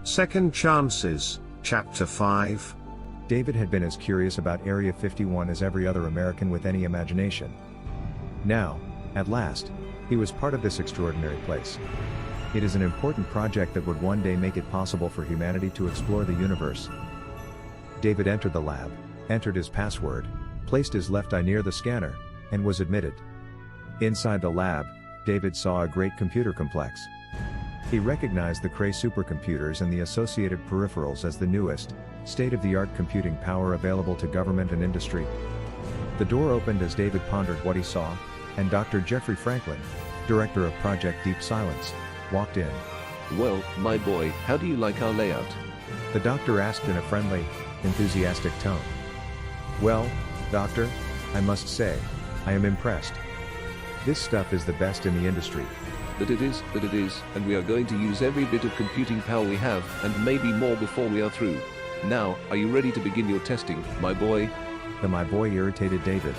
Second Chances, Chapter 5. David had been as curious about Area 51 as every other American with any imagination. Now, at last, he was part of this extraordinary place. It is an important project that would one day make it possible for humanity to explore the universe. David entered the lab, entered his password, placed his left eye near the scanner, and was admitted. Inside the lab, David saw a great computer complex. He recognized the Cray supercomputers and the associated peripherals as the newest, state-of-the-art computing power available to government and industry. The door opened as David pondered what he saw, and Dr. Jeffrey Franklin, director of Project Deep Silence, walked in. "Well, my boy, how do you like our layout?" The doctor asked in a friendly, enthusiastic tone. "Well, doctor, I must say, I am impressed. This stuff is the best in the industry." But it is, and we are going to use every bit of computing power we have, and maybe more before we are through. Now, are you ready to begin your testing, my boy? The "my boy" irritated David.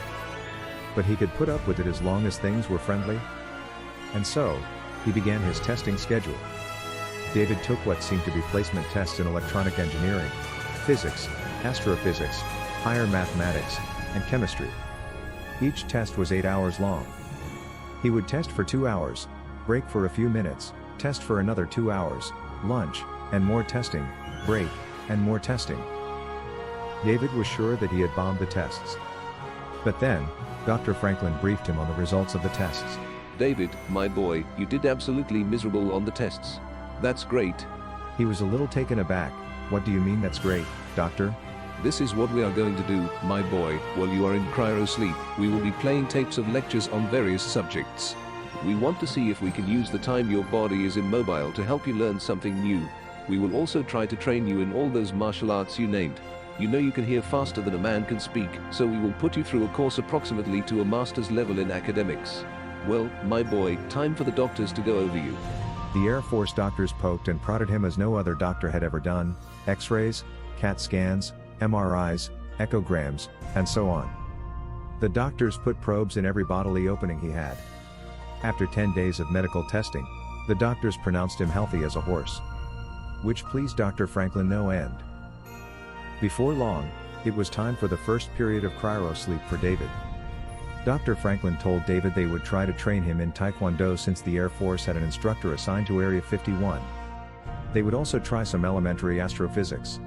But he could put up with it as long as things were friendly. And so, he began his testing schedule. David took what seemed to be placement tests in electronic engineering, physics, astrophysics, higher mathematics, and chemistry. Each test was 8 hours long. He would test for 2 hours, break for a few minutes, test for another 2 hours, lunch, and more testing, break, and more testing. David was sure that he had bombed the tests. But then, Dr. Franklin briefed him on the results of the tests. "David, my boy, you did absolutely miserable on the tests. That's great." He was a little taken aback. "What do you mean that's great, doctor?" "This is what we are going to do, my boy. While you are in cryo sleep, we will be playing tapes of lectures on various subjects. We want to see if we can use the time your body is immobile to help you learn something new. We will also try to train you in all those martial arts you named. You know you can hear faster than a man can speak, so we will put you through a course approximately to a master's level in academics. Well, my boy, time for the doctors to go over you." The Air Force doctors poked and prodded him as no other doctor had ever done: X-rays, CAT scans, MRIs, echograms, and so on. The doctors put probes in every bodily opening he had. After 10 days of medical testing, the doctors pronounced him healthy as a horse. Which pleased Dr. Franklin no end. Before long, it was time for the first period of cryo sleep for David. Dr. Franklin told David they would try to train him in Taekwondo since the Air Force had an instructor assigned to Area 51. They would also try some elementary astrophysics.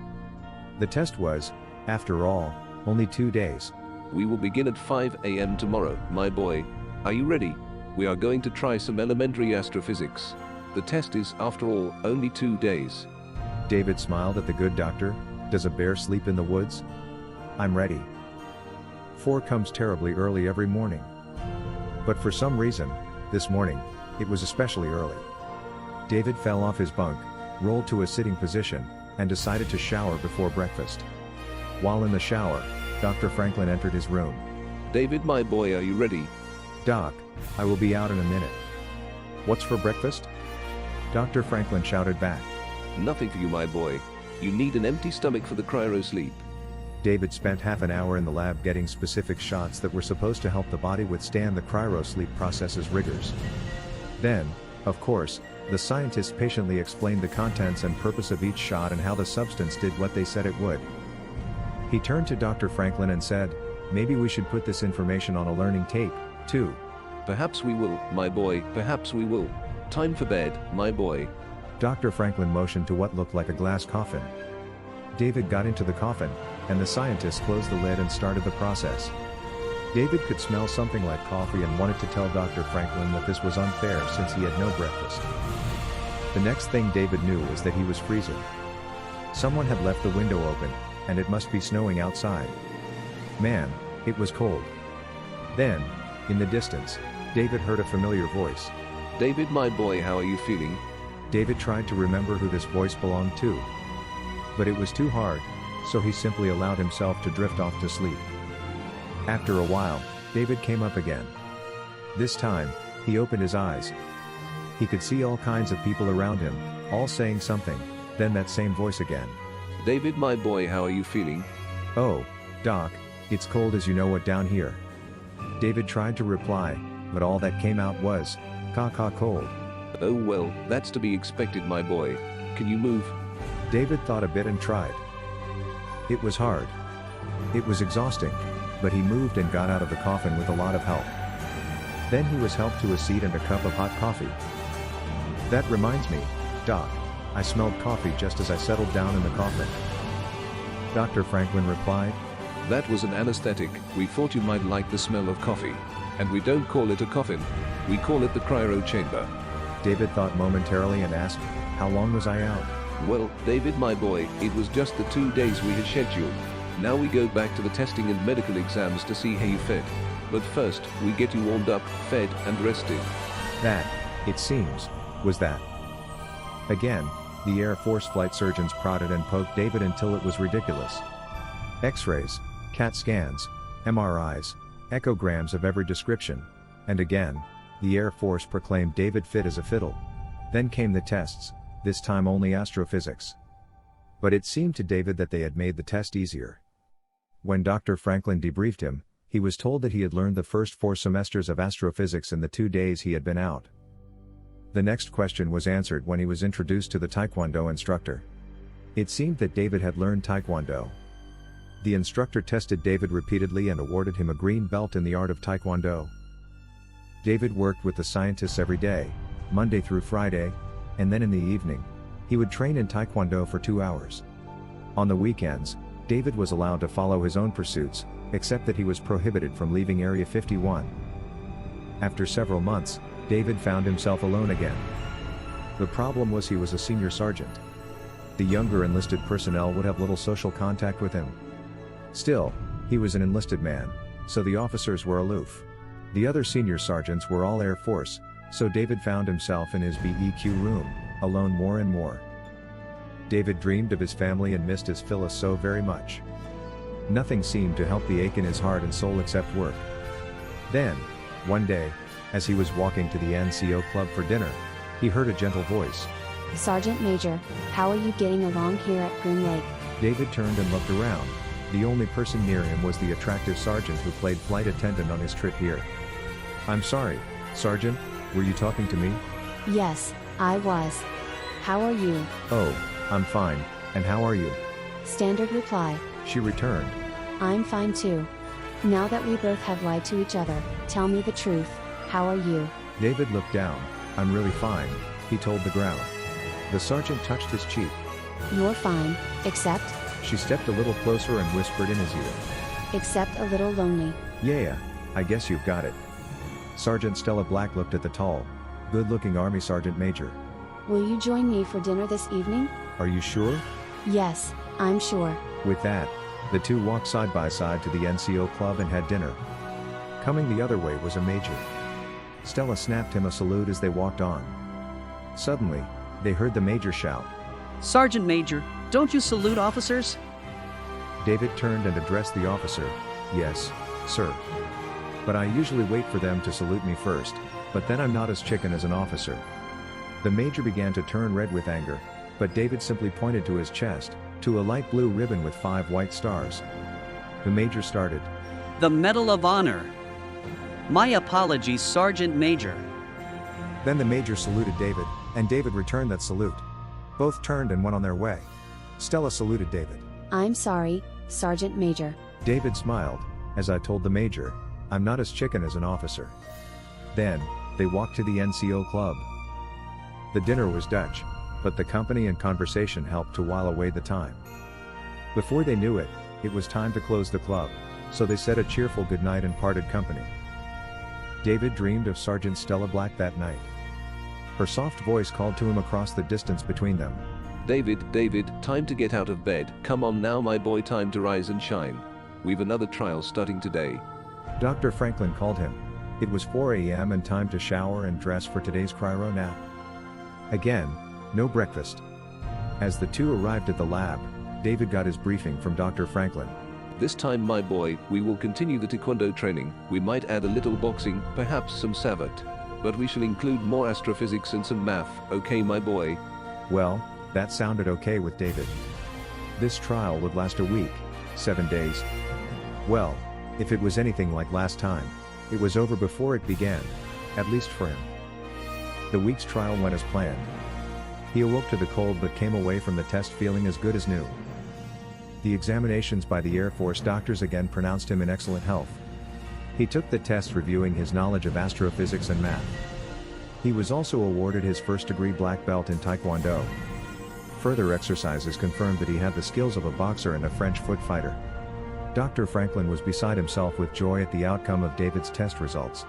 The test was, after all, only 2 days. "We will begin at 5 a.m. tomorrow, my boy. Are you ready? We are going to try some elementary astrophysics. The test is, after all, only 2 days." David smiled at the good doctor. "Does a bear sleep in the woods? I'm ready." 4 comes terribly early every morning. But for some reason, this morning, it was especially early. David fell off his bunk, rolled to a sitting position, and decided to shower before breakfast. While in the shower, Dr. Franklin entered his room. "David, my boy, are you ready?" "Doc, I will be out in a minute." "What's for breakfast?" Dr. Franklin shouted back. "Nothing for you, my boy. You need an empty stomach for the cryo sleep." David spent half an hour in the lab getting specific shots that were supposed to help the body withstand the cryo sleep process's rigors. Then, of course, the scientists patiently explained the contents and purpose of each shot and how the substance did what they said it would. He turned to Dr. Franklin and said, "Maybe we should put this information on a learning tape, too." "Perhaps we will, my boy, perhaps we will. Time for bed, my boy." Dr. Franklin motioned to what looked like a glass coffin. David got into the coffin, and the scientists closed the lid and started the process. David could smell something like coffee and wanted to tell Dr. Franklin that this was unfair since he had no breakfast. The next thing David knew was that he was freezing. Someone had left the window open, and it must be snowing outside. Man, it was cold. Then, in the distance, David heard a familiar voice. "David, my boy, how are you feeling?" David tried to remember who this voice belonged to. But it was too hard, so he simply allowed himself to drift off to sleep. After a while, David came up again. This time, he opened his eyes. He could see all kinds of people around him, all saying something, then that same voice again. "David, my boy, how are you feeling?" "Oh, Doc, it's cold as you know what down here." David tried to reply, but all that came out was, "Caw caw cold." "Oh well, that's to be expected, my boy. Can you move?" David thought a bit and tried. It was hard. It was exhausting, but he moved and got out of the coffin with a lot of help. Then he was helped to a seat and a cup of hot coffee. That reminds me, Doc, I smelled coffee just as I settled down in the coffin. Dr. Franklin replied, That was an anesthetic. We thought you might like the smell of coffee. And we don't call it a coffin. We call it the cryo chamber. David thought momentarily and asked, how long was I out? Well, David my boy, it was just the 2 days we had scheduled. Now we go back to the testing and medical exams to see how you fit. But first, we get you warmed up, fed, and rested. That, it seems, was that. Again, the Air Force flight surgeons prodded and poked David until it was ridiculous. X-rays, CAT scans, MRIs, echograms of every description, and again, the Air Force proclaimed David fit as a fiddle. Then came the tests, this time only astrophysics. But it seemed to David that they had made the test easier. When Dr. Franklin debriefed him, he was told that he had learned the first 4 semesters of astrophysics in the 2 days he had been out. The next question was answered when he was introduced to the Taekwondo instructor. It seemed that David had learned Taekwondo. The instructor tested David repeatedly and awarded him a green belt in the art of Taekwondo. David worked with the scientists every day, Monday through Friday, and then in the evening, he would train in Taekwondo for 2 hours. On the weekends, David was allowed to follow his own pursuits, except that he was prohibited from leaving Area 51. After several months, David found himself alone again. The problem was he was a senior sergeant. The younger enlisted personnel would have little social contact with him. Still, he was an enlisted man, so the officers were aloof. The other senior sergeants were all Air Force, so David found himself in his BEQ room, alone more and more. David dreamed of his family and missed his Phyllis so very much. Nothing seemed to help the ache in his heart and soul except work. Then, one day, as he was walking to the NCO club for dinner, he heard a gentle voice. Sergeant Major, how are you getting along here at Green Lake? David turned and looked around. The only person near him was the attractive sergeant who played flight attendant on his trip here. I'm sorry, Sergeant, were you talking to me? Yes, I was. How are you? Oh, I'm fine, and how are you? Standard reply. She returned. I'm fine too. Now that we both have lied to each other, tell me the truth, how are you? David looked down. I'm really fine, he told the ground. The sergeant touched his cheek. You're fine, except? She stepped a little closer and whispered in his ear. Except a little lonely. Yeah, I guess you've got it. Sergeant Stella Black looked at the tall, good-looking Army Sergeant Major. Will you join me for dinner this evening? Are you sure? Yes, I'm sure. With that, the two walked side by side to the NCO club and had dinner. Coming the other way was a major. Stella snapped him a salute as they walked on. Suddenly, they heard the major shout. Sergeant Major, don't you salute officers? David turned and addressed the officer. Yes, sir. But I usually wait for them to salute me first, but then I'm not as chicken as an officer. The major began to turn red with anger, but David simply pointed to his chest, to a light blue ribbon with 5 white stars. The major started. The Medal of Honor. My apologies, Sergeant Major. Then the major saluted David, and David returned that salute. Both turned and went on their way. Stella saluted David. I'm sorry, Sergeant Major. David smiled. As I told the major, I'm not as chicken as an officer. Then, they walked to the NCO club. The dinner was Dutch, but the company and conversation helped to while away the time. Before they knew it, it was time to close the club, so they said a cheerful goodnight and parted company. David dreamed of Sergeant Stella Black that night. Her soft voice called to him across the distance between them. David, time to get out of bed. Come on now my boy, time to rise and shine. We've another trial starting today. Dr. Franklin called him. It was 4 a.m. and time to shower and dress for today's cryo nap. Again, no breakfast. As the two arrived at the lab, David got his briefing from Dr. Franklin. This time my boy, we will continue the taekwondo training. We might add a little boxing, perhaps some savate. But we shall include more astrophysics and some math, okay my boy? Well, that sounded okay with David. This trial would last a week, 7 days. Well, if it was anything like last time, it was over before it began, at least for him. The week's trial went as planned. He awoke to the cold but came away from the test feeling as good as new. The examinations by the Air Force doctors again pronounced him in excellent health. He took the test reviewing his knowledge of astrophysics and math. He was also awarded his first-degree black belt in Taekwondo. Further exercises confirmed that he had the skills of a boxer and a French foot fighter. Dr. Franklin was beside himself with joy at the outcome of David's test results.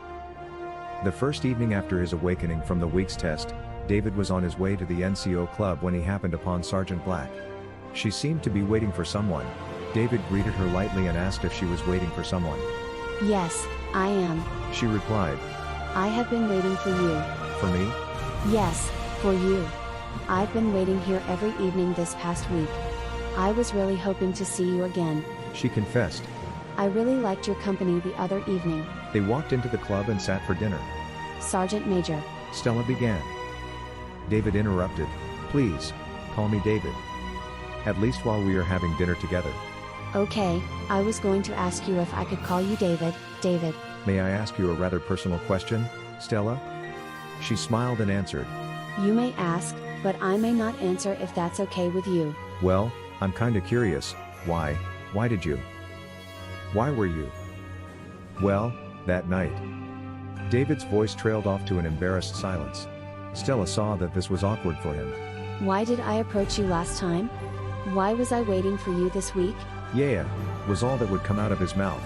The first evening after his awakening from the week's test, David was on his way to the NCO club when he happened upon Sergeant Black. She seemed to be waiting for someone. David greeted her lightly and asked if she was waiting for someone. Yes, I am. She replied. I have been waiting for you. For me? Yes, for you. I've been waiting here every evening this past week. I was really hoping to see you again. She confessed. I really liked your company the other evening. They walked into the club and sat for dinner. Sergeant Major. Stella began. David interrupted. Please, call me David. At least while we are having dinner together. Okay, I was going to ask you if I could call you David. David. May I ask you a rather personal question, Stella? She smiled and answered. You may ask, but I may not answer if that's okay with you. Well, I'm kinda curious. Why did you? Why were you? Well, that night. David's voice trailed off to an embarrassed silence. Stella saw that this was awkward for him. Why did I approach you last time? Why was I waiting for you this week? Yeah, was all that would come out of his mouth.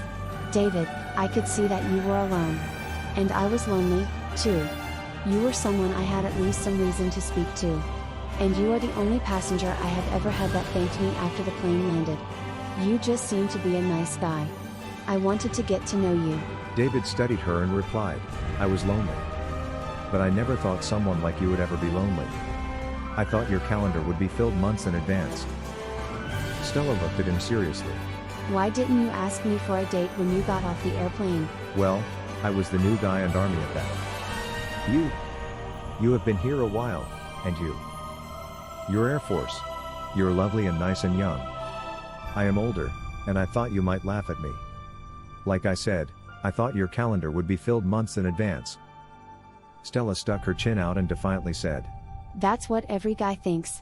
David, I could see that you were alone. And I was lonely, too. You were someone I had at least some reason to speak to. And you are the only passenger I have ever had that thanked me after the plane landed. You just seem to be a nice guy. I wanted to get to know you. David studied her and replied, I was lonely. But I never thought someone like you would ever be lonely. I thought your calendar would be filled months in advance. Stella looked at him seriously. Why didn't you ask me for a date when you got off the airplane? Well, I was the new guy and army at that. You have been here a while, and you're Air Force. You're lovely and nice and young. I am older, and I thought you might laugh at me. Like I said, I thought your calendar would be filled months in advance. Stella stuck her chin out and defiantly said. That's what every guy thinks.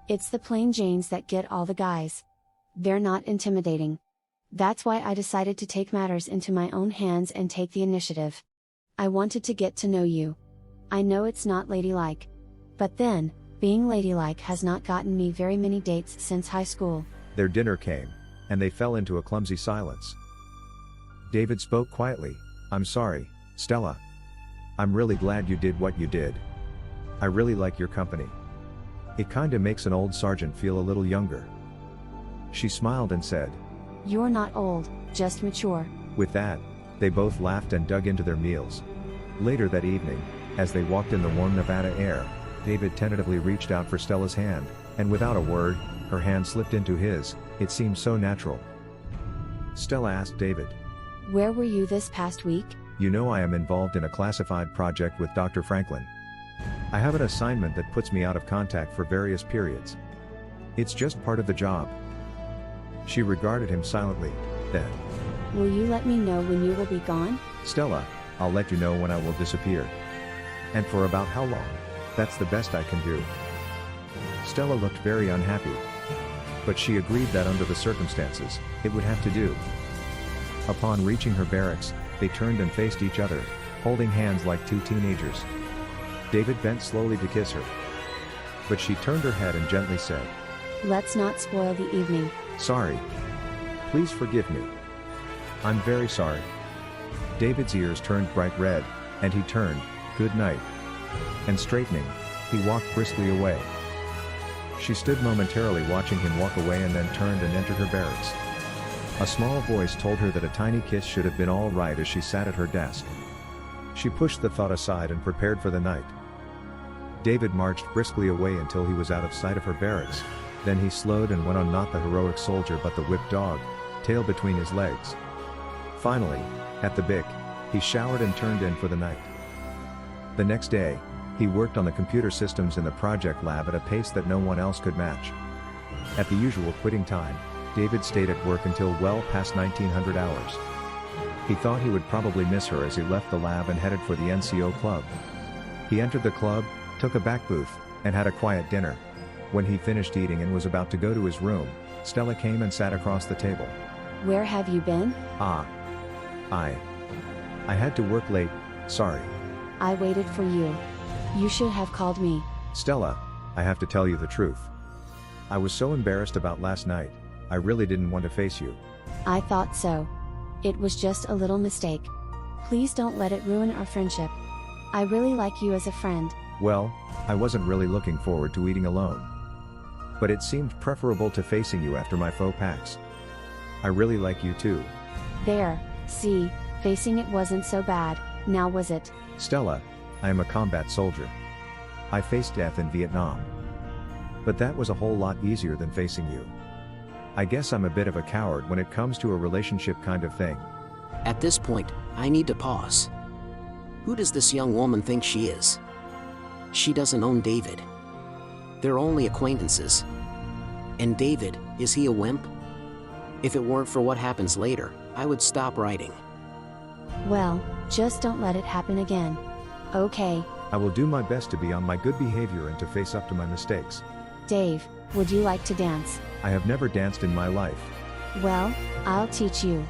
It's the plain Janes that get all the guys. They're not intimidating. That's why I decided to take matters into my own hands and take the initiative. I wanted to get to know you. I know it's not ladylike. But then, being ladylike has not gotten me very many dates since high school. Their dinner came, and they fell into a clumsy silence. David spoke quietly. I'm sorry, Stella. I'm really glad you did what you did. I really like your company. It kinda makes an old sergeant feel a little younger. She smiled and said. You're not old, just mature. With that, they both laughed and dug into their meals. Later that evening, as they walked in the warm Nevada air, David tentatively reached out for Stella's hand, and without a word, her hand slipped into his. It seemed so natural. Stella asked David. Where were you this past week? You know I am involved in a classified project with Dr. Franklin. I have an assignment that puts me out of contact for various periods. It's just part of the job. She regarded him silently, then. Will you let me know when you will be gone? Stella, I'll let you know when I will disappear. And for about how long? That's the best I can do. Stella looked very unhappy. But she agreed that under the circumstances, it would have to do. Upon reaching her barracks, they turned and faced each other, holding hands like two teenagers. David bent slowly to kiss her. But she turned her head and gently said, Let's not spoil the evening. Sorry. Please forgive me. I'm very sorry. David's ears turned bright red, and he turned, good night. And straightening, he walked briskly away. She stood momentarily watching him walk away and then turned and entered her barracks. A small voice told her that a tiny kiss should have been all right as she sat at her desk. She pushed the thought aside and prepared for the night. David marched briskly away until he was out of sight of her barracks, then he slowed and went on, not the heroic soldier but the whipped dog, tail between his legs. Finally, at the Bic, he showered and turned in for the night. The next day, he worked on the computer systems in the project lab at a pace that no one else could match. At the usual quitting time, David stayed at work until well past 1900 hours. He thought he would probably miss her as he left the lab and headed for the NCO club. He entered the club, took a back booth, and had a quiet dinner. When he finished eating and was about to go to his room, Stella came and sat across the table. Where have you been? I had to work late, sorry. I waited for you. You should have called me. Stella, I have to tell you the truth. I was so embarrassed about last night, I really didn't want to face you. I thought so. It was just a little mistake. Please don't let it ruin our friendship. I really like you as a friend. Well, I wasn't really looking forward to eating alone. But it seemed preferable to facing you after my faux pas. I really like you too. There, see, facing it wasn't so bad, now was it? Stella, I am a combat soldier. I faced death in Vietnam. But that was a whole lot easier than facing you. I guess I'm a bit of a coward when it comes to a relationship kind of thing. At this point, I need to pause. Who does this young woman think she is? She doesn't own David. They're only acquaintances. And David, is he a wimp? If it weren't for what happens later, I would stop writing. Well, just don't let it happen again. Okay. I will do my best to be on my good behavior and to face up to my mistakes. Dave, would you like to dance? I have never danced in my life. Well, I'll teach you.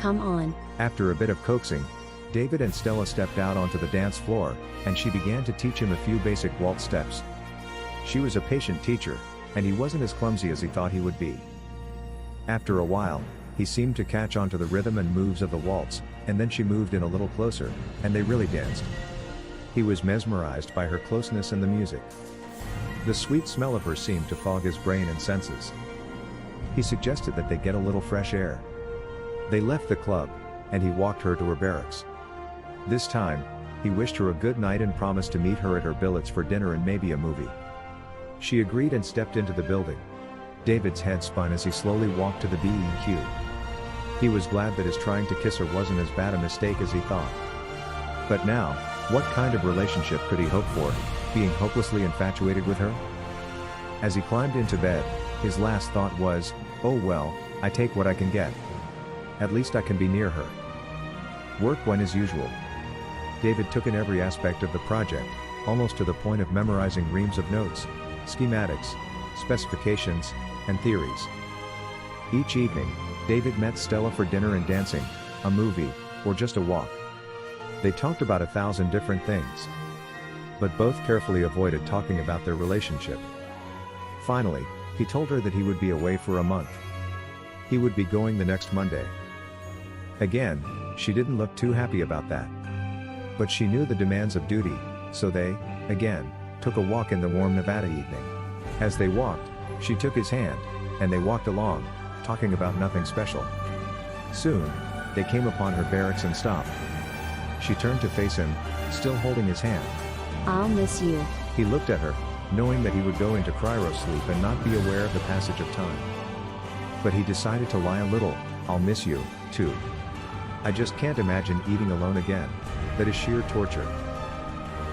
Come on. After a bit of coaxing, David and Stella stepped out onto the dance floor, and she began to teach him a few basic waltz steps. She was a patient teacher, and he wasn't as clumsy as he thought he would be. After a while, he seemed to catch on to the rhythm and moves of the waltz, and then she moved in a little closer, and they really danced. He was mesmerized by her closeness and the music. The sweet smell of her seemed to fog his brain and senses. He suggested that they get a little fresh air. They left the club, and he walked her to her barracks. This time, he wished her a good night and promised to meet her at her billets for dinner and maybe a movie. She agreed and stepped into the building. David's head spun as he slowly walked to the BEQ. He was glad that his trying to kiss her wasn't as bad a mistake as he thought. But now, what kind of relationship could he hope for, being hopelessly infatuated with her? As he climbed into bed, his last thought was, oh well, I take what I can get. At least I can be near her. Work went as usual. David took in every aspect of the project, almost to the point of memorizing reams of notes, schematics, specifications, and theories. Each evening, David met Stella for dinner and dancing, a movie, or just a walk. They talked about 1,000 different things. But both carefully avoided talking about their relationship. Finally, he told her that he would be away for a month. He would be going the next Monday. Again, she didn't look too happy about that. But she knew the demands of duty, so they, again, took a walk in the warm Nevada evening. As they walked, she took his hand, and they walked along, talking about nothing special. Soon, they came upon her barracks and stopped. She turned to face him, still holding his hand. I'll miss you. He looked at her, knowing that he would go into cryosleep and not be aware of the passage of time. But he decided to lie a little. I'll miss you, too. I just can't imagine eating alone again. That is sheer torture.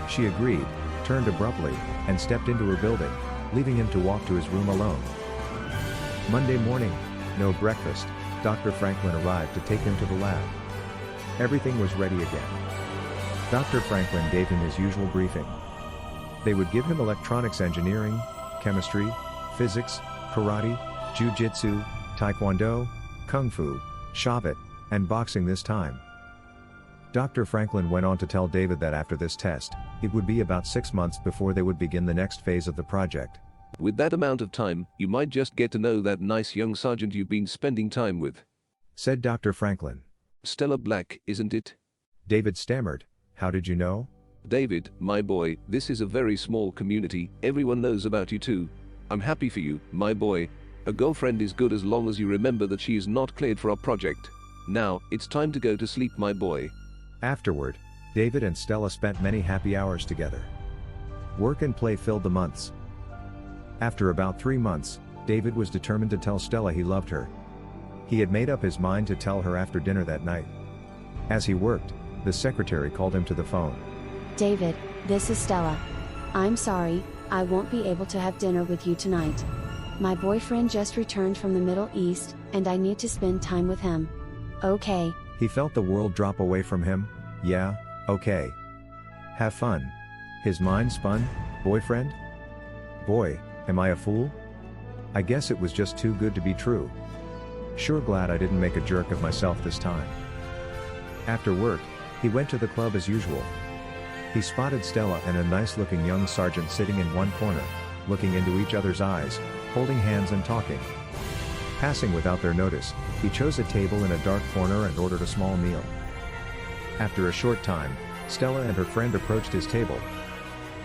She agreed, turned abruptly, and stepped into her building, leaving him to walk to his room alone. Monday morning, no breakfast, Dr. Franklin arrived to take him to the lab. Everything was ready again. Dr. Franklin gave him his usual briefing. They would give him electronics engineering, chemistry, physics, karate, jiu-jitsu, taekwondo, kung fu, shabbat, and boxing this time. Dr. Franklin went on to tell David that after this test, it would be about 6 months before they would begin the next phase of the project. With that amount of time, you might just get to know that nice young sergeant you've been spending time with. Said Dr. Franklin. Stella Black, isn't it? David stammered. How did you know? David, my boy, this is a very small community, everyone knows about you too. I'm happy for you, my boy. A girlfriend is good as long as you remember that she is not cleared for our project. Now, it's time to go to sleep, my boy. Afterward, David and Stella spent many happy hours together. Work and play filled the months. After about 3 months, David was determined to tell Stella he loved her. He had made up his mind to tell her after dinner that night. As he worked, the secretary called him to the phone. David, this is Stella. I'm sorry, I won't be able to have dinner with you tonight. My boyfriend just returned from the Middle East, and I need to spend time with him. Okay. He felt the world drop away from him. Yeah, okay. Have fun. His mind spun. Boyfriend? Boy, am I a fool? I guess it was just too good to be true. Sure glad I didn't make a jerk of myself this time. After work, he went to the club as usual. He spotted Stella and a nice-looking young sergeant sitting in one corner, looking into each other's eyes, holding hands and talking. Passing without their notice, he chose a table in a dark corner and ordered a small meal. After a short time, Stella and her friend approached his table.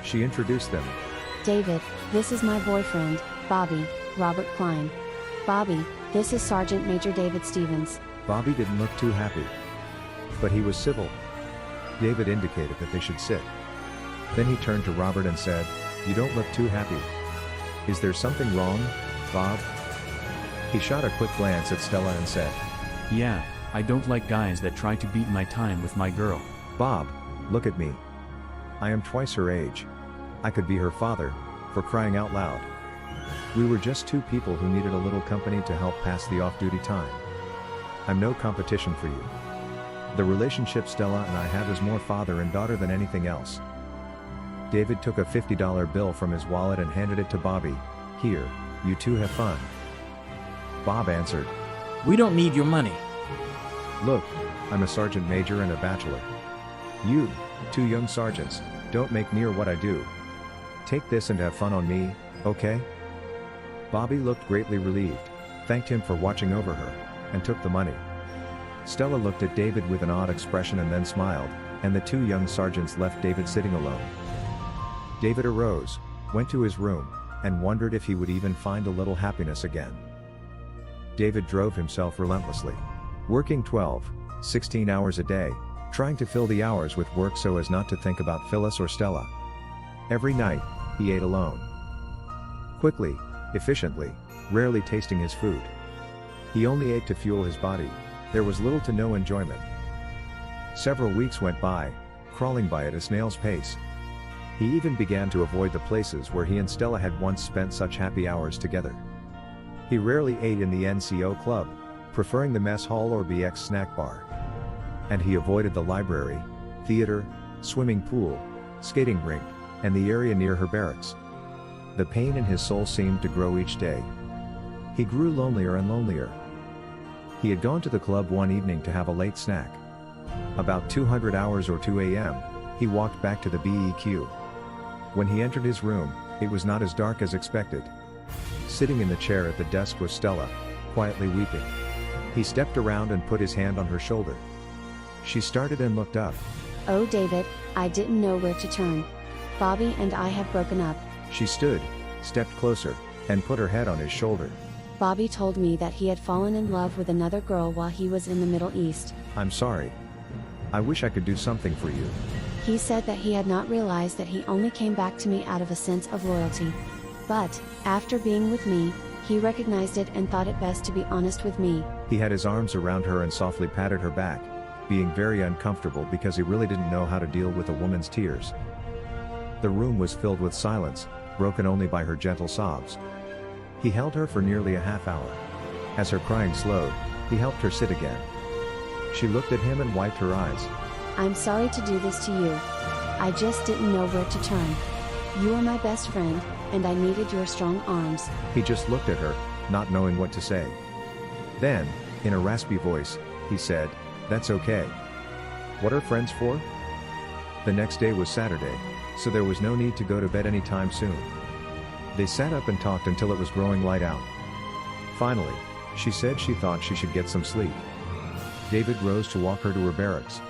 She introduced them. David, this is my boyfriend, Bobby, Robert Klein. Bobby, this is Sergeant Major David Stevens. Bobby didn't look too happy. But he was civil. David indicated that they should sit. Then he turned to Robert and said, "You don't look too happy. Is there something wrong, Bob?" He shot a quick glance at Stella and said, Yeah, I don't like guys that try to beat my time with my girl. "Bob, look at me. I am twice her age. I could be her father, for crying out loud. We were just two people who needed a little company to help pass the off-duty time. I'm no competition for you. The relationship Stella and I have is more father and daughter than anything else." David took a $50 bill from his wallet and handed it to Bobby. "Here, you two have fun." Bob answered, We don't need your money. "Look, I'm a sergeant major and a bachelor. You, two young sergeants, don't make near what I do. Take this and have fun on me, okay?" Bobby looked greatly relieved, thanked him for watching over her, and took the money. Stella looked at David with an odd expression and then smiled, and the two young sergeants left David sitting alone. David arose, went to his room, and wondered if he would even find a little happiness again. David drove himself relentlessly, working 12, 16 hours a day, trying to fill the hours with work so as not to think about Phyllis or Stella. Every night, he ate alone. Quickly, efficiently, rarely tasting his food. He only ate to fuel his body. There was little to no enjoyment. Several weeks went by, crawling by at a snail's pace. He even began to avoid the places where he and Stella had once spent such happy hours together. He rarely ate in the NCO club, preferring the mess hall or BX snack bar. And he avoided the library, theater, swimming pool, skating rink, and the area near her barracks. The pain in his soul seemed to grow each day. He grew lonelier and lonelier. He had gone to the club one evening to have a late snack. About 200 hours or 2 a.m., he walked back to the BEQ. When he entered his room, it was not as dark as expected. Sitting in the chair at the desk was Stella, quietly weeping. He stepped around and put his hand on her shoulder. She started and looked up. "Oh David, I didn't know where to turn. Bobby and I have broken up. She stood, stepped closer, and put her head on his shoulder. Bobby told me that he had fallen in love with another girl while he was in the Middle East. I'm sorry. I wish I could do something for you." He said that he had not realized that he only came back to me out of a sense of loyalty. But, after being with me, he recognized it and thought it best to be honest with me. He had his arms around her and softly patted her back, being very uncomfortable because he really didn't know how to deal with a woman's tears. The room was filled with silence, broken only by her gentle sobs. He held her for nearly a half hour. As her crying slowed, he helped her sit again. She looked at him and wiped her eyes. "I'm sorry to do this to you. I just didn't know where to turn. You are my best friend, and I needed your strong arms." He just looked at her, not knowing what to say. Then, in a raspy voice, he said, "That's okay. What are friends for?" The next day was Saturday, so there was no need to go to bed anytime soon. They sat up and talked until it was growing light out. Finally, she said she thought she should get some sleep. David rose to walk her to her barracks.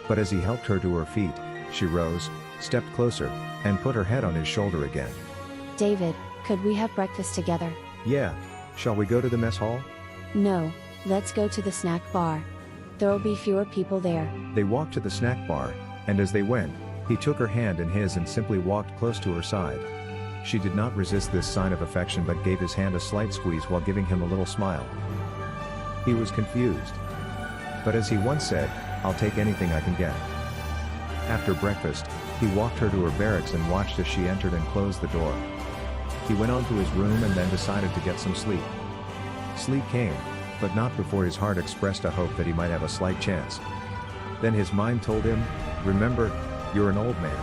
But as he helped her to her feet, she rose, stepped closer, and put her head on his shoulder again. "David, could we have breakfast together?" "Yeah, shall we go to the mess hall?" "No, let's go to the snack bar. There'll be fewer people there." They walked to the snack bar, and as they went, he took her hand in his and simply walked close to her side. She did not resist this sign of affection but gave his hand a slight squeeze while giving him a little smile. He was confused. But as he once said, "I'll take anything I can get." After breakfast, he walked her to her barracks and watched as she entered and closed the door. He went on to his room and then decided to get some sleep. Sleep came, but not before his heart expressed a hope that he might have a slight chance. Then his mind told him, "Remember, you're an old man.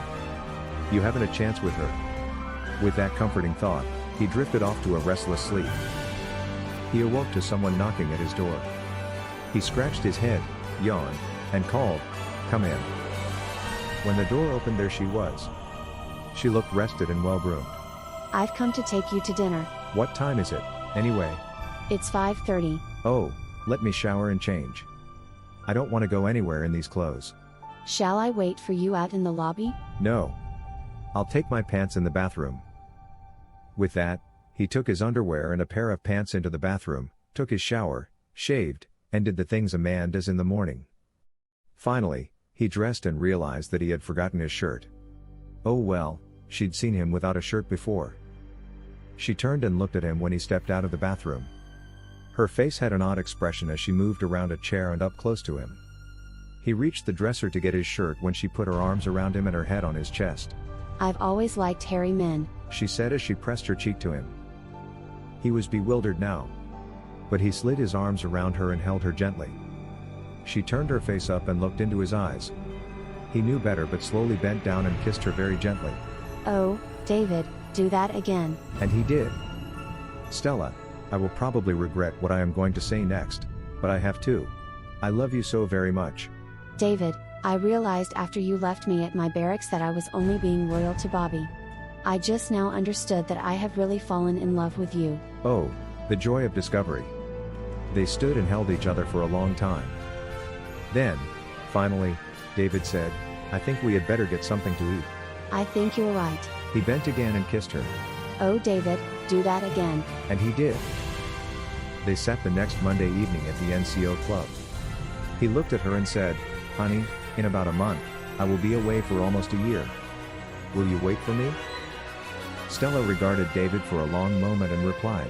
You haven't a chance with her. With that comforting thought, he drifted off to a restless sleep. He awoke to someone knocking at his door. He scratched his head, yawned, and called, "Come in." When the door opened, there she was. She looked rested and well-groomed. I've come to take you to dinner. What time is it, anyway? It's 5:30. Oh, let me shower and change. I don't want to go anywhere in these clothes. Shall I wait for you out in the lobby? No. I'll take my pants in the bathroom. With that, he took his underwear and a pair of pants into the bathroom, took his shower, shaved, and did the things a man does in the morning. Finally, he dressed and realized that he had forgotten his shirt. Oh well, she'd seen him without a shirt before. She turned and looked at him when he stepped out of the bathroom. Her face had an odd expression as she moved around a chair and up close to him. He reached the dresser to get his shirt when she put her arms around him and her head on his chest. I've always liked hairy men, she said as she pressed her cheek to him. He was bewildered now. But he slid his arms around her and held her gently. She turned her face up and looked into his eyes. He knew better but slowly bent down and kissed her very gently. Oh, David, do that again. And he did. Stella, I will probably regret what I am going to say next, but I have to. I love you so very much. David, I realized after you left me at my barracks that I was only being loyal to Bobby. I just now understood that I have really fallen in love with you. Oh, the joy of discovery. They stood and held each other for a long time. Then, finally, David said, I think we had better get something to eat. I think you're right. He bent again and kissed her. Oh David, do that again. And he did. They sat the next Monday evening at the NCO club. He looked at her and said, Honey, in about a month, I will be away for almost a year. Will you wait for me? Stella regarded David for a long moment and replied,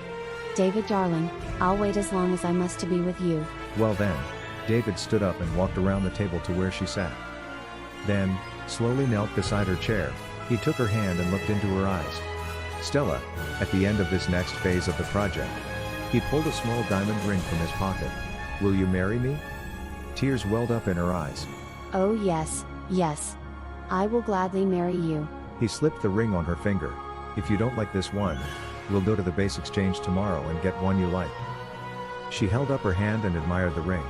David darling, I'll wait as long as I must to be with you. Well then, David stood up and walked around the table to where she sat. Then, slowly knelt beside her chair, he took her hand and looked into her eyes. Stella, at the end of this next phase of the project, he pulled a small diamond ring from his pocket. Will you marry me? Tears welled up in her eyes. Oh yes, yes. I will gladly marry you. He slipped the ring on her finger. If you don't like this one, we'll go to the base exchange tomorrow and get one you like. She held up her hand and admired the ring.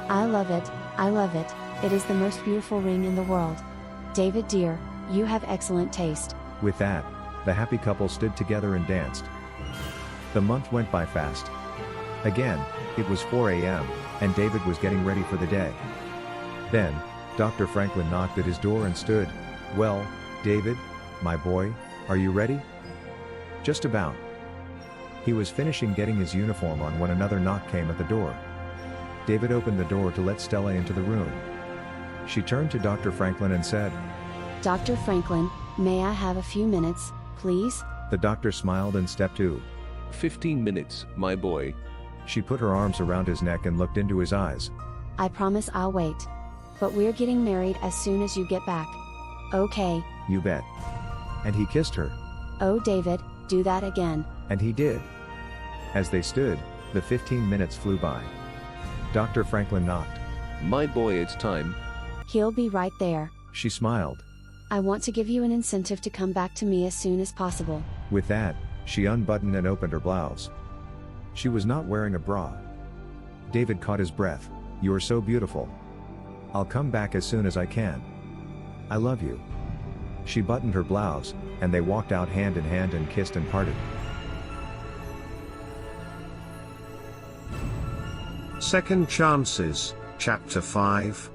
I love it, I love it. It is the most beautiful ring in the world. David dear, you have excellent taste. With that, the happy couple stood together and danced. The month went by fast. Again, it was 4 a.m., and David was getting ready for the day. Then, Dr. Franklin knocked at his door and stood. Well, David, my boy, are you ready? Just about. He was finishing getting his uniform on when another knock came at the door. David opened the door to let Stella into the room. She turned to Dr. Franklin and said, Dr. Franklin, may I have a few minutes, please? The doctor smiled and stepped to. 15 minutes, my boy. She put her arms around his neck and looked into his eyes. I promise I'll wait. But we're getting married as soon as you get back. Okay. You bet. And he kissed her. Oh David, do that again. And he did. As they stood, the 15 minutes flew by. Dr. Franklin knocked. My boy, it's time. He'll be right there. She smiled. I want to give you an incentive to come back to me as soon as possible. With that, she unbuttoned and opened her blouse. She was not wearing a bra. David caught his breath. You're so beautiful. I'll come back as soon as I can. I love you. She buttoned her blouse, and they walked out hand in hand and kissed and parted. Second Chances, Chapter 5.